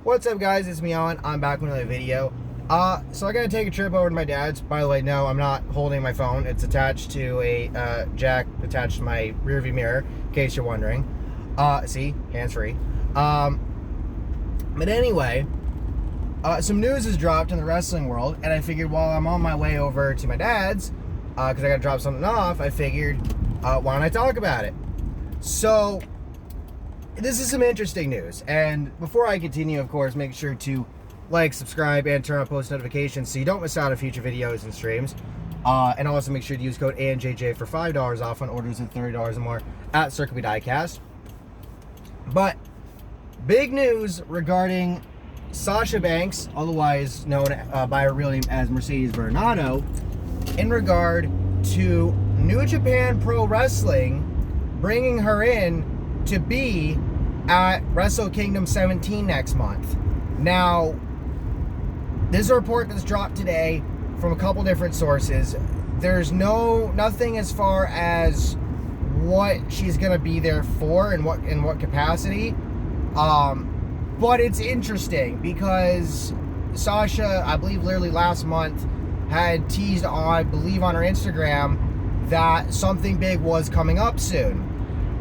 What's up, guys? It's me, Alan. I'm back with another video. So I gotta take a trip over to my dad's. By the way, no, I'm not holding my phone. It's attached to a jack attached to my rearview mirror, in case you're wondering. See, hands-free. But anyway, some news has dropped in the wrestling world, and I figured while I'm on my way over to my dad's, because I gotta drop something off, I figured, why don't I talk about it? So, this is some interesting news, and before I continue, of course, make sure to like, subscribe, and turn on post notifications so you don't miss out on future videos and streams. And also make sure to use code NJPW for $5 off on orders of $30 or more at Circuit Diecast. But big news regarding Sasha Banks, otherwise known by her real name as Mercedes Varnado, in regard to New Japan Pro Wrestling bringing her in to be at Wrestle Kingdom 17 next month. Now, this is a report that's dropped today from a couple different sources. There's nothing as far as what she's gonna be there for and in what capacity. But it's interesting because Sasha, I believe literally last month, had teased on her Instagram that something big was coming up soon.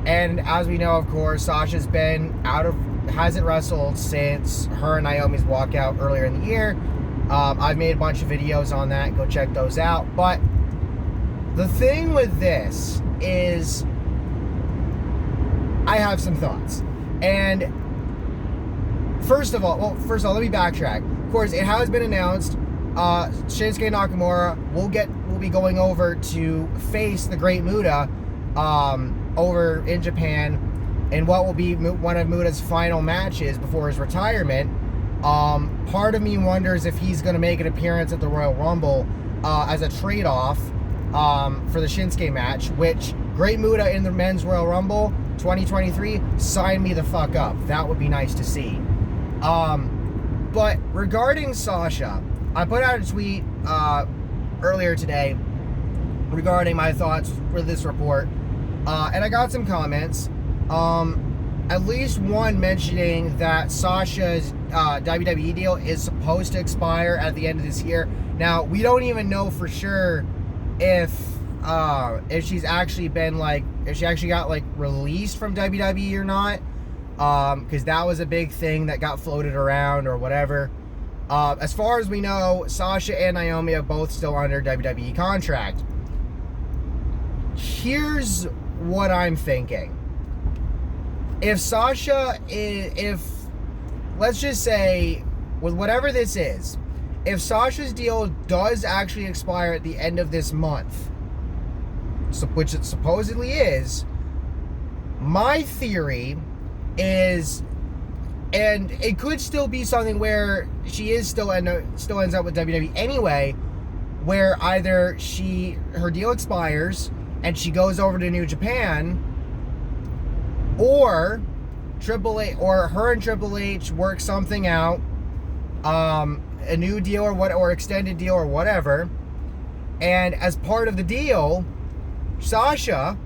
And as we know, of course, Sasha's been hasn't wrestled since her and Naomi's walkout earlier in the year. I've made a bunch of videos on that. Go check those out. But the thing with this is I have some thoughts. And first of all, let me backtrack. Of course, it has been announced Shinsuke Nakamura will be going over to face the Great Muta over in Japan in what will be one of Muta's final matches before his retirement. Part of me wonders if he's going to make an appearance at the Royal Rumble as a trade-off for the Shinsuke match, which Great Muta in the Men's Royal Rumble 2023, sign me the fuck up. That would be nice to see. But regarding Sasha, I put out a tweet earlier today regarding my thoughts for this report, and I got some comments. At least one mentioning that Sasha's WWE deal is supposed to expire at the end of this year. Now, we don't even know for sure if she's actually if she actually got released from WWE or not, because that was a big thing that got floated around or whatever. As far as we know, Sasha and Naomi are both still under WWE contract. Here's what I'm thinking. If Sasha let's just say, with whatever this is, if Sasha's deal does actually expire at the end of this month, which it supposedly is, my theory is, and it could still be something where she is still ends up with WWE anyway, where either her deal expires and she goes over to New Japan, or her and Triple H work something out, a new deal or extended deal or whatever, and as part of the deal, Sasha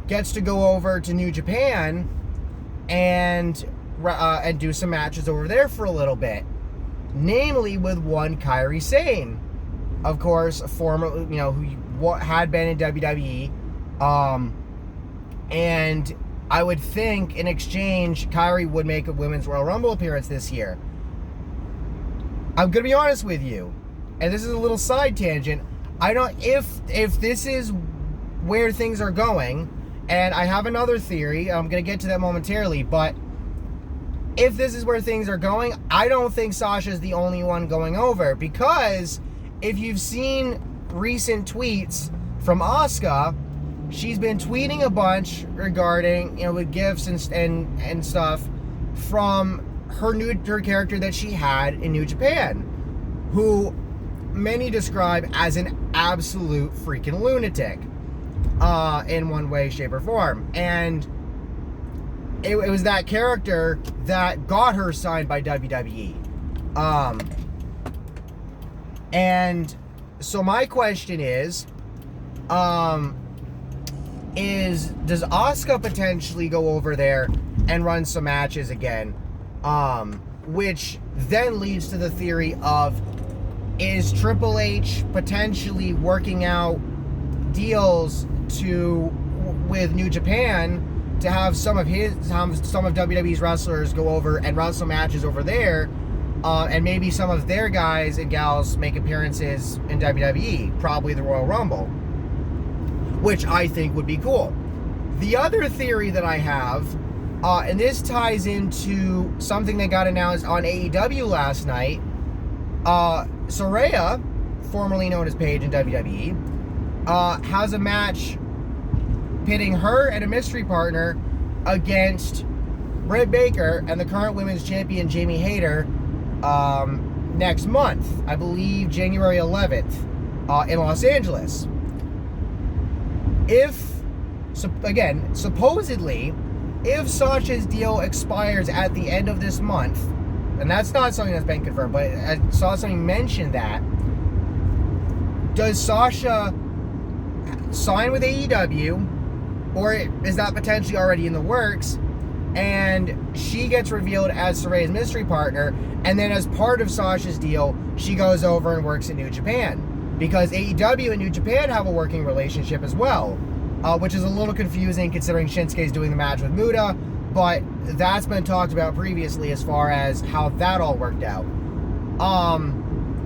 gets to go over to New Japan and do some matches over there for a little bit, namely with one Kairi Sane, of course, former, who had been in WWE, and I would think in exchange, Kairi would make a Women's Royal Rumble appearance this year. I'm gonna be honest with you, and this is a little side tangent. If this is where things are going, and I have another theory, I'm gonna get to that momentarily, but if this is where things are going, I don't think Sasha's the only one going over, because if you've seen recent tweets from Asuka, she's been tweeting a bunch regarding, with gifts and stuff from her character that she had in New Japan, who many describe as an absolute freaking lunatic, in one way, shape, or form. And it was that character that got her signed by WWE. And so my question is, does Asuka potentially go over there and run some matches again which then leads to the theory of, is Triple H potentially working out deals with New Japan to have some of WWE's wrestlers go over and wrestle matches over there, and maybe some of their guys and gals make appearances in WWE, probably the Royal Rumble, which I think would be cool. The other theory that I have, and this ties into something that got announced on AEW last night, Saraya, formerly known as Paige in WWE, has a match pitting her and a mystery partner against Britt Baker and the current women's champion Jamie Hayter next month, I believe January 11th, in Los Angeles. Supposedly, if Sasha's deal expires at the end of this month, and that's not something that's been confirmed, but I saw something mention that, does Sasha sign with AEW, or is that potentially already in the works, and she gets revealed as Saraya's mystery partner, and then as part of Sasha's deal, she goes over and works in New Japan, because AEW and New Japan have a working relationship as well, which is a little confusing considering Shinsuke's doing the match with Muta, but that's been talked about previously as far as how that all worked out.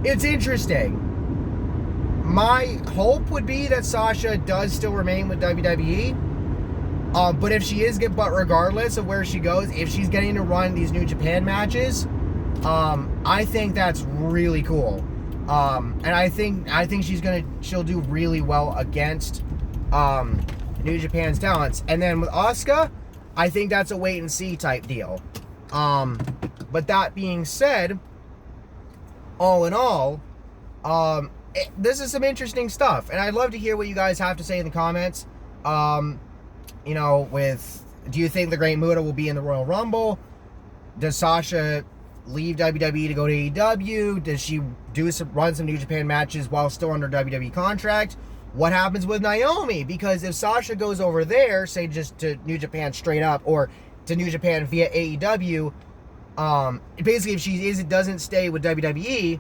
It's interesting. My hope would be that Sasha does still remain with WWE, but if she is, but regardless of where she goes, if she's getting to run these New Japan matches, I think that's really cool. And I think she'll do really well against New Japan's talents. And then with Asuka, I think that's a wait and see type deal. But that being said, all in all, this is some interesting stuff, and I'd love to hear what you guys have to say in the comments. You know, do you think the Great Muta will be in the Royal Rumble? Does Sasha leave WWE to go to AEW? Does she run some New Japan matches while still under WWE contract? What happens with Naomi? Because if Sasha goes over there, say just to New Japan straight up, or to New Japan via AEW, basically if she doesn't stay with WWE,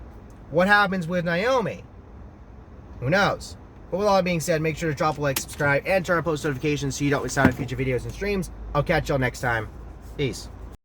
what happens with Naomi? Who knows? But with all that being said, make sure to drop a like, subscribe, and turn on post notifications so you don't miss out on future videos and streams. I'll catch y'all next time. Peace.